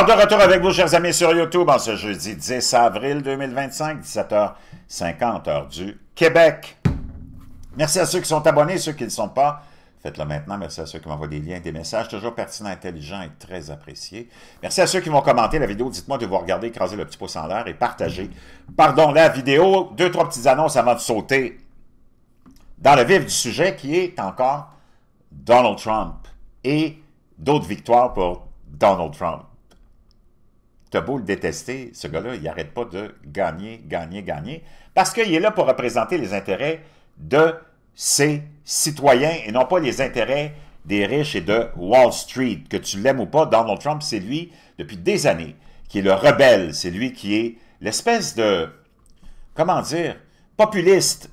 Alors, de retour avec vous, chers amis, sur YouTube, en ce jeudi 10 avril 2025, 17h50, heure du Québec. Merci à ceux qui sont abonnés, ceux qui ne le sont pas. Faites-le maintenant. Merci à ceux qui m'envoient des liens, des messages, toujours pertinents, intelligents et très appréciés. Merci à ceux qui vont commenter la vidéo. Dites-moi de vous regarder, écraser le petit pouce en l'air et partager, la vidéo. 2-3 petites annonces avant de sauter dans le vif du sujet qui est encore Donald Trump et d'autres victoires pour Donald Trump. T'as beau le détester, ce gars-là, il n'arrête pas de gagner, parce qu'il est là pour représenter les intérêts de ses citoyens et non pas les intérêts des riches et de Wall Street. Que tu l'aimes ou pas, Donald Trump, c'est lui, depuis des années, qui est le rebelle. C'est lui qui est l'espèce de, comment dire, populiste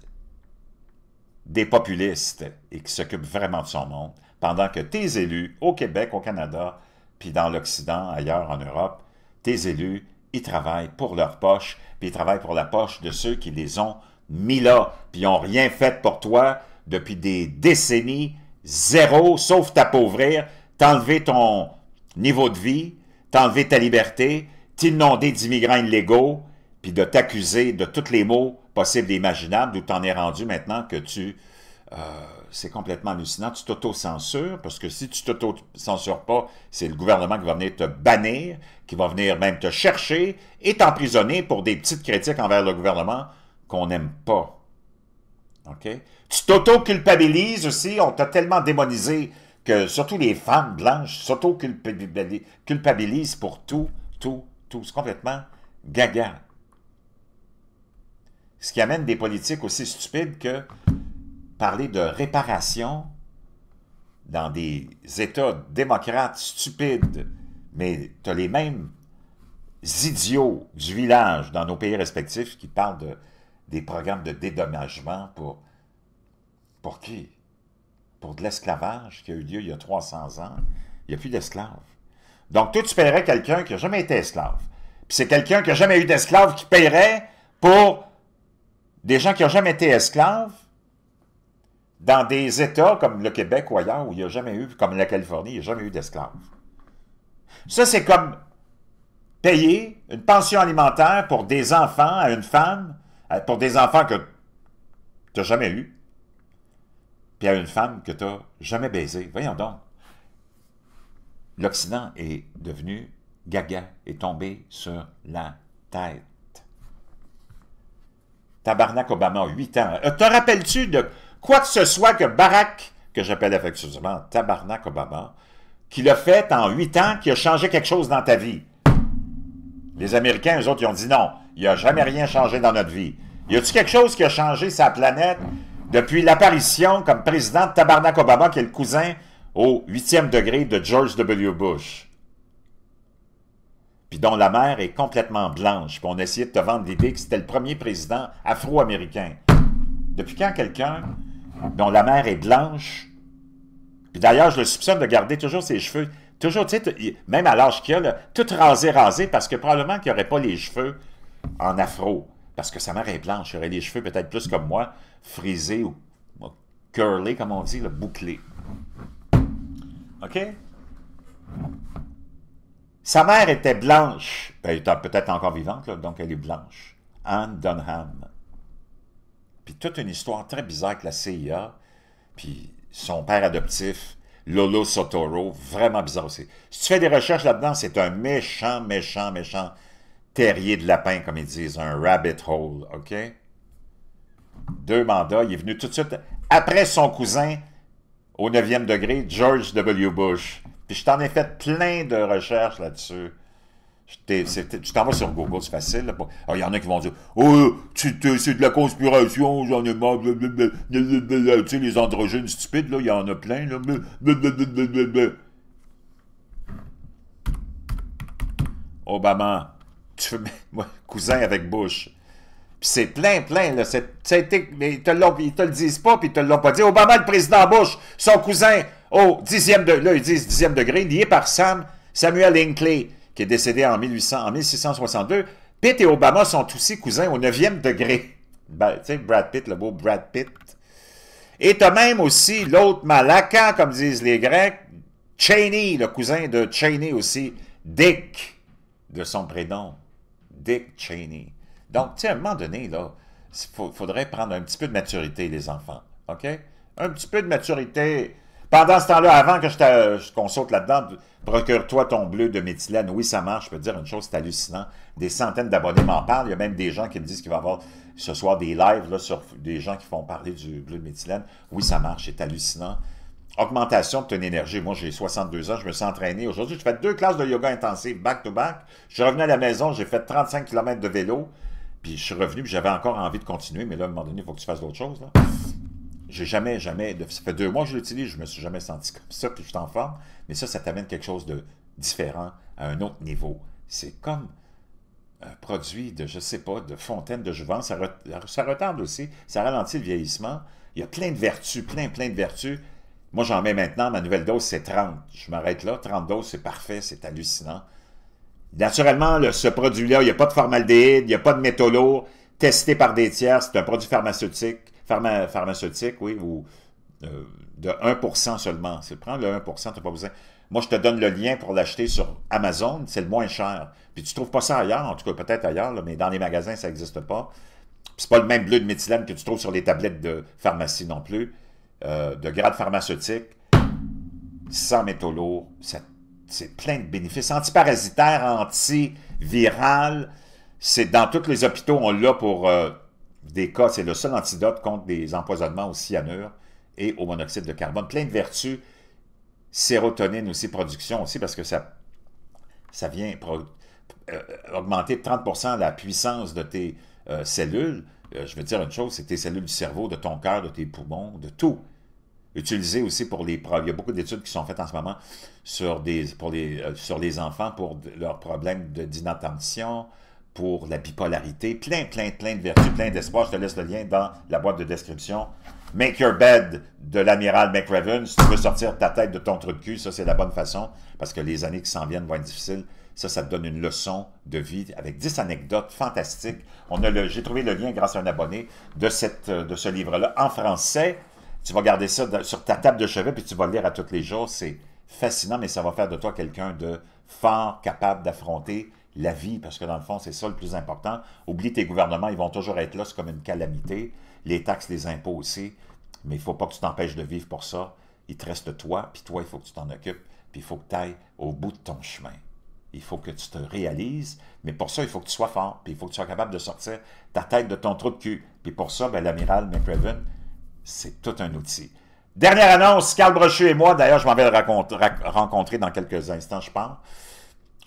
des populistes et qui s'occupe vraiment de son monde, pendant que tes élus, au Québec, au Canada, puis dans l'Occident, ailleurs en Europe, tes élus, ils travaillent pour leur poche, puis ils travaillent pour la poche de ceux qui les ont mis là, puis ils n'ont rien fait pour toi depuis des décennies, zéro, sauf t'appauvrir, t'enlever ton niveau de vie, t'enlever ta liberté, t'inonder d'immigrants illégaux, puis de t'accuser de tous les maux possibles et imaginables, d'où t'en es rendu maintenant que tu... c'est complètement hallucinant, tu t'auto-censures, parce que si tu t'auto-censures pas, c'est le gouvernement qui va venir te bannir, qui va venir même te chercher et t'emprisonner pour des petites critiques envers le gouvernement qu'on n'aime pas. OK? Tu t'auto-culpabilises aussi, on t'a tellement démonisé que surtout les femmes blanches s'auto-culpabilisent pour tout. C'est complètement gaga. Ce qui amène des politiques aussi stupides que parler de réparation dans des États démocrates stupides, mais tu as les mêmes idiots du village dans nos pays respectifs qui parlent des programmes de dédommagement pour qui? Pour de l'esclavage qui a eu lieu il y a 300 ans. Il n'y a plus d'esclaves. Donc, toi, tu paierais quelqu'un qui n'a jamais été esclave. Puis c'est quelqu'un qui n'a jamais eu d'esclave qui paierait pour des gens qui n'ont jamais été esclaves dans des États comme le Québec ou ailleurs où il n'y a jamais eu, comme la Californie, il n'y a jamais eu d'esclaves. Ça, c'est comme payer une pension alimentaire pour des enfants à une femme, pour des enfants que tu n'as jamais eu, puis à une femme que tu n'as jamais baisée. Voyons donc. L'Occident est devenu gaga, est tombé sur la tête. Tabarnak Obama, 8 ans. Te rappelles-tu de quoi que ce soit que Barack, que j'appelle affectueusement Tabarnak Obama, qu'il a fait en 8 ans, qui a changé quelque chose dans ta vie? Les Américains, eux autres, ils ont dit non, il n'y a jamais rien changé dans notre vie. Y a-t-il quelque chose qui a changé sa planète depuis l'apparition comme président de Tabarnak Obama, qui est le cousin au 8e degré de George W. Bush? Puis dont la mère est complètement blanche. Puis on a essayé de te vendre l'idée que c'était le premier président afro-américain. Depuis quand quelqu'un dont la mère est blanche, puis d'ailleurs, je le soupçonne de garder toujours ses cheveux, toujours, tu sais, même à l'âge qu'il a, là, tout rasé, parce que probablement qu'il n'aurait pas les cheveux en afro, parce que sa mère est blanche, il aurait les cheveux peut-être plus comme moi, frisés ou curly, comme on dit, là, bouclés. OK? Sa mère était blanche, elle est peut-être encore vivante, là, donc elle est blanche. Anne Dunham. Puis toute une histoire très bizarre avec la CIA, puis son père adoptif, Lolo Sotoro, vraiment bizarre aussi. Si tu fais des recherches là-dedans, c'est un méchant terrier de lapin, comme ils disent, un rabbit hole, OK? 2 mandats, il est venu tout de suite après son cousin au 9e degré, George W. Bush. Puis je t'en ai fait plein de recherches là-dessus. Tu t'en vas sur Google, c'est facile. Il y en a qui vont dire « Oh, c'est de la conspiration, j'en ai marre. » Tu sais, les androgynes stupides, là, il y en a plein. Là. Obama, cousin avec Bush. Puis c'est plein, là. Mais ils te le disent pas, puis ils te l'ont pas dit. Obama, le président Bush, son cousin, au 10e degré, là, ils disent 10e degré, lié par Samuel Hinckley, qui est décédé en 1662. Pitt et Obama sont aussi cousins au 9e degré. Ben, tu sais, Brad Pitt, le beau Brad Pitt. Et tu as même aussi l'autre Malaka, comme disent les Grecs, Cheney, le cousin de Cheney aussi, Dick. de son prénom, Dick Cheney. Donc, tu sais, à un moment donné, là, faudrait prendre un petit peu de maturité, les enfants. OK? Un petit peu de maturité. Pendant ce temps-là, avant que qu'on saute là-dedans, procure-toi ton bleu de méthylène. Oui, ça marche. Je peux te dire une chose, c'est hallucinant. Des centaines d'abonnés m'en parlent. Il y a même des gens qui me disent qu'il va y avoir ce soir des lives là, sur des gens qui font parler du bleu de méthylène. Oui, ça marche. C'est hallucinant. Augmentation de ton énergie. Moi, j'ai 62 ans, je me suis entraîné. Aujourd'hui, j'ai fait 2 classes de yoga intensif, back-to-back. Je suis revenu à la maison, j'ai fait 35 km de vélo. Puis je suis revenu, puis j'avais encore envie de continuer. Mais là, à un moment donné, il faut que tu fasses d'autres choses. Là. J'ai jamais, ça fait 2 mois que je l'utilise, je me suis jamais senti comme ça, puis je suis en forme. Mais ça t'amène quelque chose de différent, à un autre niveau. C'est comme un produit de, je sais pas, de fontaine de jouvence. Ça retarde aussi, ça ralentit le vieillissement. Il y a plein de vertus, plein de vertus. Moi, j'en mets maintenant, ma nouvelle dose, c'est 30. Je m'arrête là, 30 doses, c'est parfait, c'est hallucinant. Naturellement, ce produit-là, il n'y a pas de formaldéhyde, il n'y a pas de métaux lourds, testé par des tiers, c'est un produit pharmaceutique, oui, ou de 1% seulement. C'est prendre le 1%, tu n'as pas besoin. Moi, je te donne le lien pour l'acheter sur Amazon, c'est le moins cher. Puis tu ne trouves pas ça ailleurs, en tout cas peut-être ailleurs, là, mais dans les magasins, ça n'existe pas. Puis c'est pas le même bleu de méthylène que tu trouves sur les tablettes de pharmacie non plus. De grade pharmaceutique, sans métaux lourds, c'est plein de bénéfices. Antiparasitaire, antiviral, c'est dans tous les hôpitaux, on l'a pour des cas, c'est le seul antidote contre des empoisonnements au cyanure et au monoxyde de carbone. Plein de vertus, sérotonine aussi, production aussi, parce que ça vient augmenter de 30% la puissance de tes cellules. Je veux dire une chose, c'est tes cellules du cerveau, de ton cœur, de tes poumons, de tout. Utilisé aussi pour les... Il y a beaucoup d'études qui sont faites en ce moment sur les enfants pour leurs problèmes d'inattention, pour la bipolarité, plein de vertus, plein d'espoir. Je te laisse le lien dans la boîte de description. Make Your Bed de l'amiral McRaven. Si tu veux sortir ta tête de ton trou de cul, ça c'est la bonne façon, parce que les années qui s'en viennent vont être difficiles. Ça te donne une leçon de vie avec 10 anecdotes fantastiques. J'ai trouvé le lien grâce à un abonné de ce livre-là en français. Tu vas garder ça sur ta table de chevet puis tu vas le lire à tous les jours. C'est fascinant, mais ça va faire de toi quelqu'un de fort, capable d'affronter la vie, parce que dans le fond, c'est ça le plus important. Oublie tes gouvernements, ils vont toujours être là, c'est comme une calamité. Les taxes, les impôts aussi. Mais il ne faut pas que tu t'empêches de vivre pour ça. Il te reste toi, puis toi, il faut que tu t'en occupes, puis il faut que tu ailles au bout de ton chemin. Il faut que tu te réalises, mais pour ça, il faut que tu sois fort, puis il faut que tu sois capable de sortir ta tête de ton trou de cul. Puis pour ça, ben, l'amiral McRaven, c'est tout un outil. Dernière annonce, Carl Brochu et moi, d'ailleurs, je m'en vais le rencontrer dans quelques instants, je pense.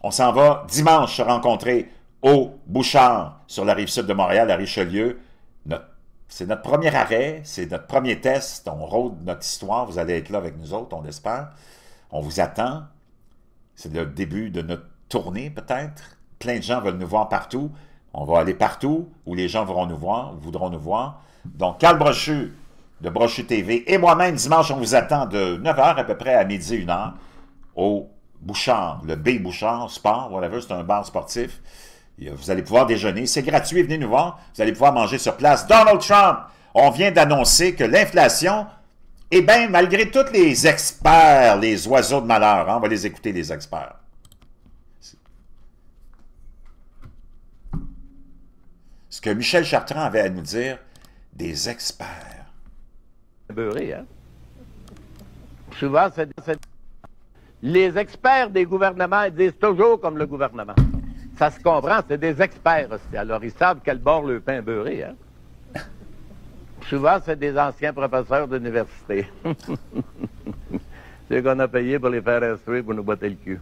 On s'en va dimanche se rencontrer au Bouchard, sur la rive sud de Montréal, à Richelieu. C'est notre premier arrêt, c'est notre premier test, on rôde notre histoire, vous allez être là avec nous autres, on l'espère. On vous attend. C'est le début de notre tournée, peut-être. Plein de gens veulent nous voir partout. On va aller partout où les gens voudront nous voir. Donc, Carl Brochu, de Brochu TV, et moi-même, dimanche, on vous attend de 9h à peu près à midi, 1h, au Bouchard, le B Bouchard Sport, whatever, c'est un bar sportif. Vous allez pouvoir déjeuner, c'est gratuit, venez nous voir, vous allez pouvoir manger sur place. Donald Trump, on vient d'annoncer que l'inflation, eh bien, malgré tous les experts, les oiseaux de malheur, hein, on va les écouter, les experts. Ce que Michel Chartrand avait à nous dire, des experts. Beurré, hein? Souvent, les experts des gouvernements ils disent toujours comme le gouvernement. Ça se comprend, c'est des experts aussi. Alors, ils savent quel bord le pain beurré, hein? Souvent, c'est des anciens professeurs d'université. C'est qu'on a payé pour les faire instruire pour nous botter le cul.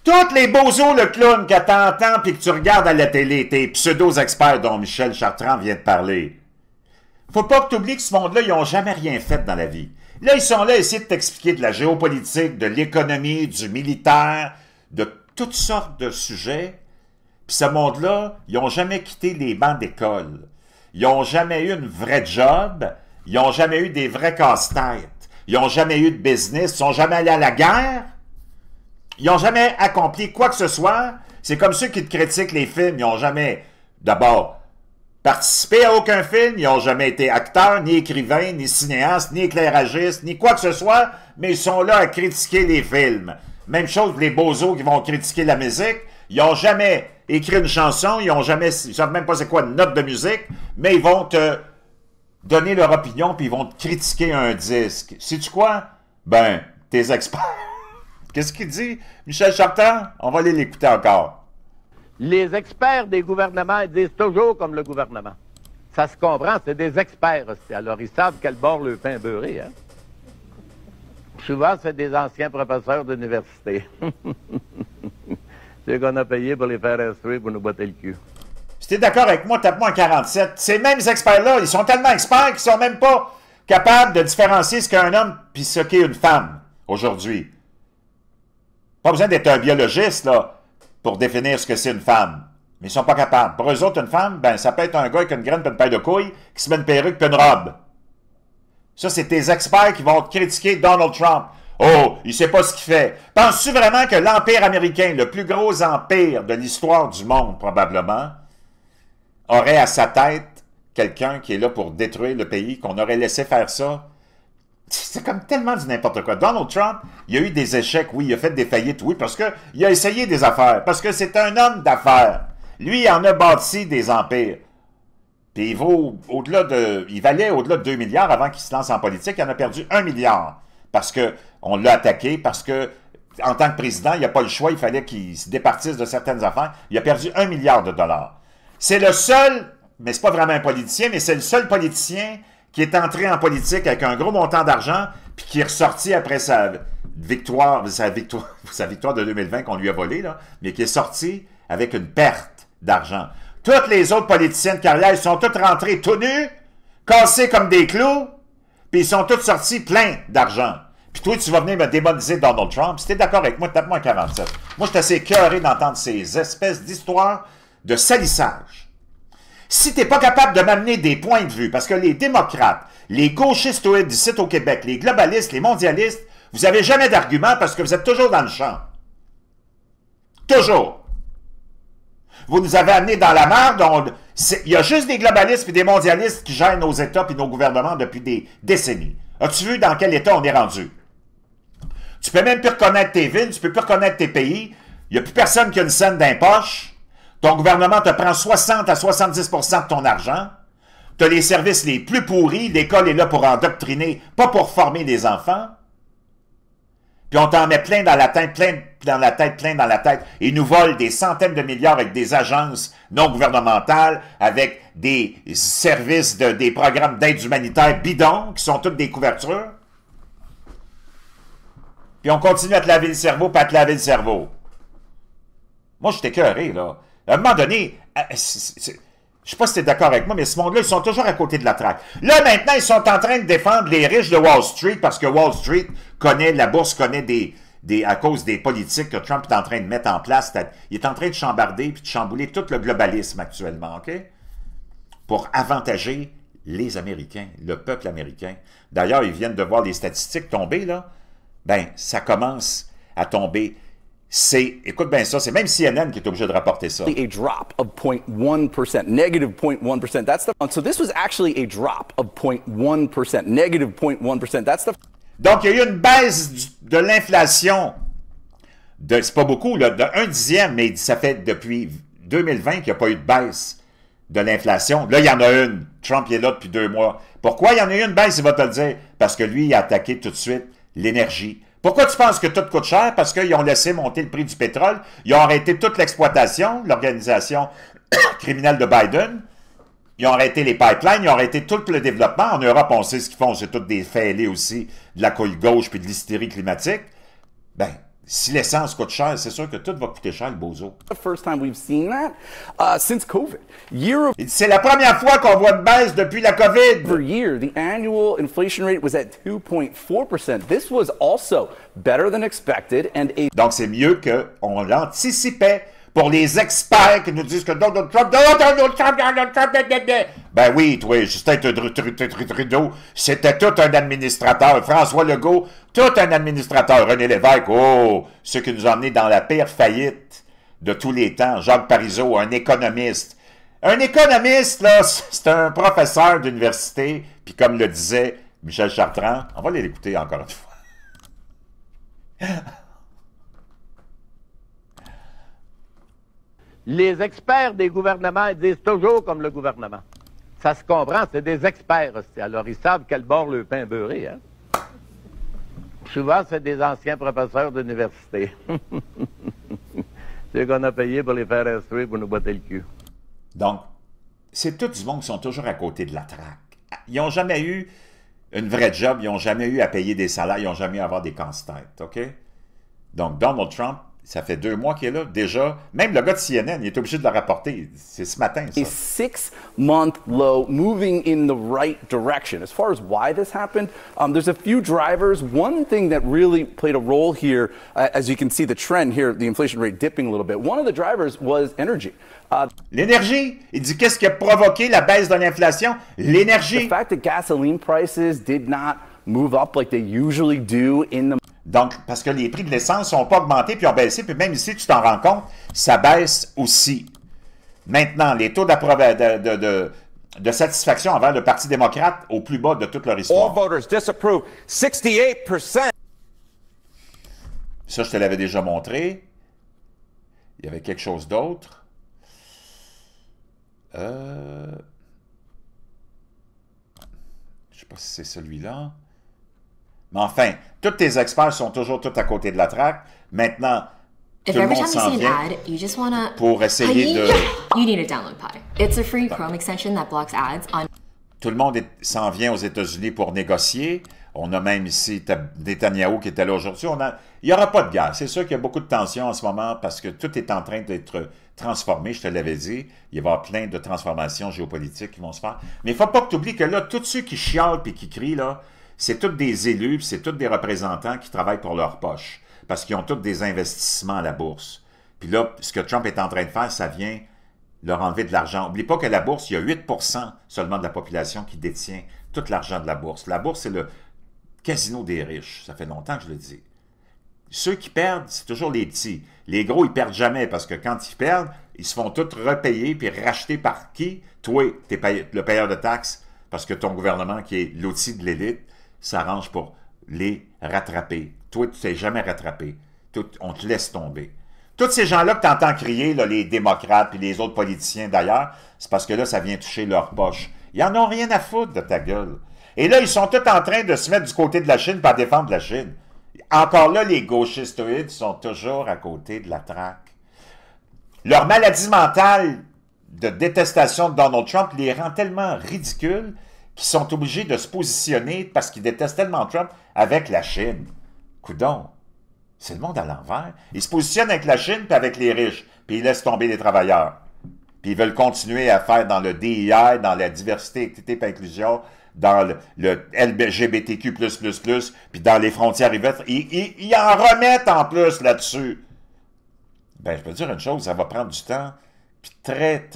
Toutes les bozos, le clown que t'entends puis que tu regardes à la télé, tes pseudo-experts dont Michel Chartrand vient de parler. Faut pas que tu oublies que ce monde-là, ils n'ont jamais rien fait dans la vie. Là, ils sont là à essayer de t'expliquer de la géopolitique, de l'économie, du militaire, de toutes sortes de sujets. Puis ce monde-là, ils n'ont jamais quitté les bancs d'école. Ils n'ont jamais eu une vraie job. Ils n'ont jamais eu des vrais casse-têtes. Ils n'ont jamais eu de business. Ils ne sont jamais allés à la guerre. Ils n'ont jamais accompli quoi que ce soit. C'est comme ceux qui te critiquent les films. Ils n'ont jamais, d'abord, participé à aucun film. Ils n'ont jamais été acteurs, ni écrivains, ni cinéastes, ni éclairagistes, ni quoi que ce soit. Mais ils sont là à critiquer les films. Même chose pour les bozos qui vont critiquer la musique. Ils n'ont jamais écrit une chanson, ils ne savent même pas c'est quoi une note de musique, mais ils vont te donner leur opinion puis ils vont te critiquer un disque. Sais-tu quoi? Ben, tes experts. Qu'est-ce qu'il dit, Michel Chartrand? On va aller l'écouter encore. Les experts des gouvernements ils disent toujours comme le gouvernement. Ça se comprend, c'est des experts aussi. Alors, ils savent quel bord le pain beurré, hein? Souvent, c'est des anciens professeurs d'université. C'est qu'on a payé pour les faire instruire pour nous botter le cul. Si t'es d'accord avec moi, tape-moi en 47. Ces mêmes experts-là, ils sont tellement experts qu'ils sont même pas capables de différencier ce qu'est un homme puis ce qu'est une femme aujourd'hui. Pas besoin d'être un biologiste, là, pour définir ce que c'est une femme. Mais ils sont pas capables. Pour eux autres, une femme, ben, ça peut être un gars avec une graine et une paille de couilles qui se met une perruque et une robe. Ça, c'est tes experts qui vont critiquer Donald Trump. Oh, il sait pas ce qu'il fait. Penses-tu vraiment que l'Empire américain, le plus gros empire de l'histoire du monde, probablement, aurait à sa tête quelqu'un qui est là pour détruire le pays, qu'on aurait laissé faire ça? C'est comme tellement du n'importe quoi. Donald Trump, il a eu des échecs, oui, il a fait des faillites, oui, parce qu'il a essayé des affaires, parce que c'est un homme d'affaires. Lui, il en a bâti des empires. Puis il valait au-delà de 2 milliards avant qu'il se lance en politique. Il en a perdu 1 milliard parce qu'on l'a attaqué, parce que en tant que président, il n'a pas le choix, il fallait qu'il se départisse de certaines affaires. Il a perdu 1 milliard de dollars. C'est le seul, mais c'est pas vraiment un politicien, mais c'est le seul politicien qui est entré en politique avec un gros montant d'argent, puis qui est ressorti après sa victoire de 2020 qu'on lui a volé, là, mais qui est sorti avec une perte d'argent. Toutes les autres politiciens de carrière, ils sont tous rentrés tout nus, cassés comme des clous, puis ils sont tous sortis pleins d'argent. Puis toi, tu vas venir me démoniser Donald Trump. Si t'es d'accord avec moi, tape-moi en 47. Moi, je suis assez écœuré d'entendre ces espèces d'histoires de salissage. Si t'es pas capable de m'amener des points de vue, parce que les démocrates, les gauchistoïdes d'ici au Québec, les globalistes, les mondialistes, vous avez jamais d'argument parce que vous êtes toujours dans le champ. Toujours. Vous nous avez amenés dans la merde. Il y a juste des globalistes et des mondialistes qui gèrent nos États et nos gouvernements depuis des décennies. As-tu vu dans quel État on est rendu? Tu peux même plus reconnaître tes villes, tu peux plus reconnaître tes pays. Il n'y a plus personne qui a une scène dans les poches. Ton gouvernement te prend 60 à 70% de ton argent. Tu as les services les plus pourris. L'école est là pour endoctriner, pas pour former des enfants. Puis on t'en met plein dans la tête, plein dans la tête. Ils nous volent des centaines de milliards avec des agences non gouvernementales, avec des services, des programmes d'aide humanitaire bidons, qui sont toutes des couvertures. Puis on continue à te laver le cerveau, puis à te laver le cerveau. Moi, je suis écœuré, là. À un moment donné, je sais pas si tu es d'accord avec moi, mais ce monde-là, ils sont toujours à côté de la traque. Là, maintenant, ils sont en train de défendre les riches de Wall Street parce que Wall Street connaît, la bourse connaît à cause des politiques que Trump est en train de mettre en place. Il est en train de chambarder puis de chambouler tout le globalisme actuellement, OK? Pour avantager les Américains, le peuple américain. D'ailleurs, ils viennent de voir les statistiques tomber, là. Ben, ça commence à tomber. Écoute bien ça, c'est même CNN qui est obligé de rapporter ça. A drop of 0.1%, negative 0.1%. That's the so this was actually a drop of 0.1%, negative 0.1%. That's the Donc il y a eu une baisse de l'inflation c'est pas beaucoup là, de 1/10, mais ça fait depuis 2020 qu'il n'y a pas eu de baisse de l'inflation. Là, il y en a une. Trump il est là depuis 2 mois. Pourquoi il y en a eu une baisse, il va te le dire? Parce que lui, il a attaqué tout de suite l'énergie. Pourquoi tu penses que tout coûte cher? Parce qu'ils ont laissé monter le prix du pétrole. Ils ont arrêté toute l'exploitation, l'organisation criminelle de Biden. Ils ont arrêté les pipelines, ils ont arrêté tout le développement. En Europe, on sait ce qu'ils font, c'est tous des fêlés aussi, de la couille gauche puis de l'hystérie climatique. Ben, si l'essence coûte cher, c'est sûr que tout va coûter cher, le bozo. first time we've seen that since COVID. C'est la première fois qu'on voit une baisse depuis la COVID. Over year, the annual inflation rate was at 2.4%. This was also better than expected and a Donc, c'est mieux qu'on l'anticipait. Pour les experts qui nous disent que Donald Trump, ben oui, toi, Justin Trudeau, c'était tout un administrateur. François Legault, tout un administrateur. René Lévesque, oh, ceux qui nous ont emmenés dans la pire faillite de tous les temps. Jacques Parizeau, un économiste. Un économiste, là, c'est un professeur d'université, puis comme le disait Michel Chartrand, on va aller l'écouter encore une fois. Les experts des gouvernements ils disent toujours comme le gouvernement. Ça se comprend, c'est des experts aussi. Alors, ils savent quel bord le pain beurré, hein? Souvent, c'est des anciens professeurs d'université. C'est qu'on a payé pour les faire instruire pour nous botter le cul. Donc, c'est tout du monde qui sont toujours à côté de la traque. Ils n'ont jamais eu une vraie job, ils n'ont jamais eu à payer des salaires, ils n'ont jamais eu à avoir des casse-têtes, OK? Donc, Donald Trump, ça fait 2 mois qu'il est là. Déjà, même le gars de CNN, il est obligé de le rapporter. C'est ce matin, ça. A 6-month low moving in the right direction. As far as why this happened, there's a few drivers. One thing that really played a role here, as you can see the trend here, the inflation rate dipping a little bit. One of the drivers was energy. L'énergie. Il dit qu'est-ce qui a provoqué la baisse de l'inflation? L'énergie. The fact that gasoline prices did not move up like they usually do in the Donc, parce que les prix de l'essence n'ont pas augmenté puis ont baissé, puis même ici, tu t'en rends compte, ça baisse aussi. Maintenant, les taux de satisfaction envers le Parti démocrate au plus bas de toute leur histoire. All voters disapprove. 68%. Ça, je te l'avais déjà montré. Il y avait quelque chose d'autre. Je ne sais pas si c'est celui-là. Mais enfin, tous tes experts sont toujours tout à côté de la traque. Maintenant, tout le monde s'en vient pour essayer de... You need a download pod. It's a free Chrome extension that blocks ads on... Tout le monde s'en vient aux États-Unis pour négocier. On a même ici Netanyahou qui était là aujourd'hui. Il n'y aura pas de guerre. C'est sûr qu'il y a beaucoup de tensions en ce moment parce que tout est en train d'être transformé, je te l'avais dit. Il va y avoir plein de transformations géopolitiques qui vont se faire. Mais il ne faut pas que tu oublies que là, tous ceux qui chialent et qui crient, là, c'est tous des élus, c'est tous des représentants qui travaillent pour leur poche, parce qu'ils ont tous des investissements à la bourse. Puis là, ce que Trump est en train de faire, ça vient leur enlever de l'argent. N'oublie pas que la bourse, il y a 8% seulement de la population qui détient tout l'argent de la bourse. La bourse, c'est le casino des riches. Ça fait longtemps que je le dis. Ceux qui perdent, c'est toujours les petits. Les gros, ils perdent jamais, parce que quand ils perdent, ils se font tous repayer puis racheter par qui? Toi, tu es le payeur de taxes, parce que ton gouvernement, qui est l'outil de l'élite, s'arrange pour les rattraper. Toi, tu ne t'es jamais rattrapé. On te laisse tomber. Tous ces gens-là que tu entends crier, là, les démocrates et les autres politiciens d'ailleurs, c'est parce que là, ça vient toucher leur poche. Ils n'en ont rien à foutre de ta gueule. Et là, ils sont tous en train de se mettre du côté de la Chine pour défendre la Chine. Encore là, les gauchistoïdes sont toujours à côté de la traque. Leur maladie mentale de détestation de Donald Trump les rend tellement ridicules qui sont obligés de se positionner parce qu'ils détestent tellement Trump avec la Chine. Coudon, c'est le monde à l'envers. Ils se positionnent avec la Chine puis avec les riches, puis ils laissent tomber les travailleurs. Puis ils veulent continuer à faire dans le DEI, dans la diversité, équité et inclusion, dans le LGBTQ++, puis dans les frontières ouvertes. Ils en remettent en plus là-dessus. Ben, je peux te dire une chose, ça va prendre du temps. Puis très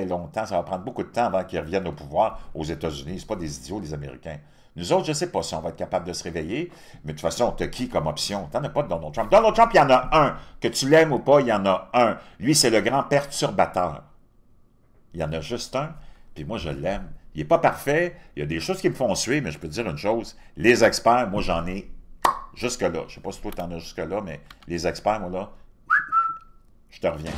longtemps, ça va prendre beaucoup de temps avant qu'ils reviennent au pouvoir aux États-Unis. Ce pas des idiots, les Américains. Nous autres, je ne sais pas si on va être capable de se réveiller, mais de toute façon, tu as qui comme option? Tu n'en as pas de Donald Trump. Donald Trump, il y en a un. Que tu l'aimes ou pas, il y en a un. Lui, c'est le grand perturbateur. Il y en a juste un, puis moi, je l'aime. Il n'est pas parfait, il y a des choses qui me font suer, mais je peux te dire une chose, les experts, moi, j'en ai jusque-là. Je ne sais pas si toi, tu en as jusque-là, mais les experts, moi, là, je te reviens.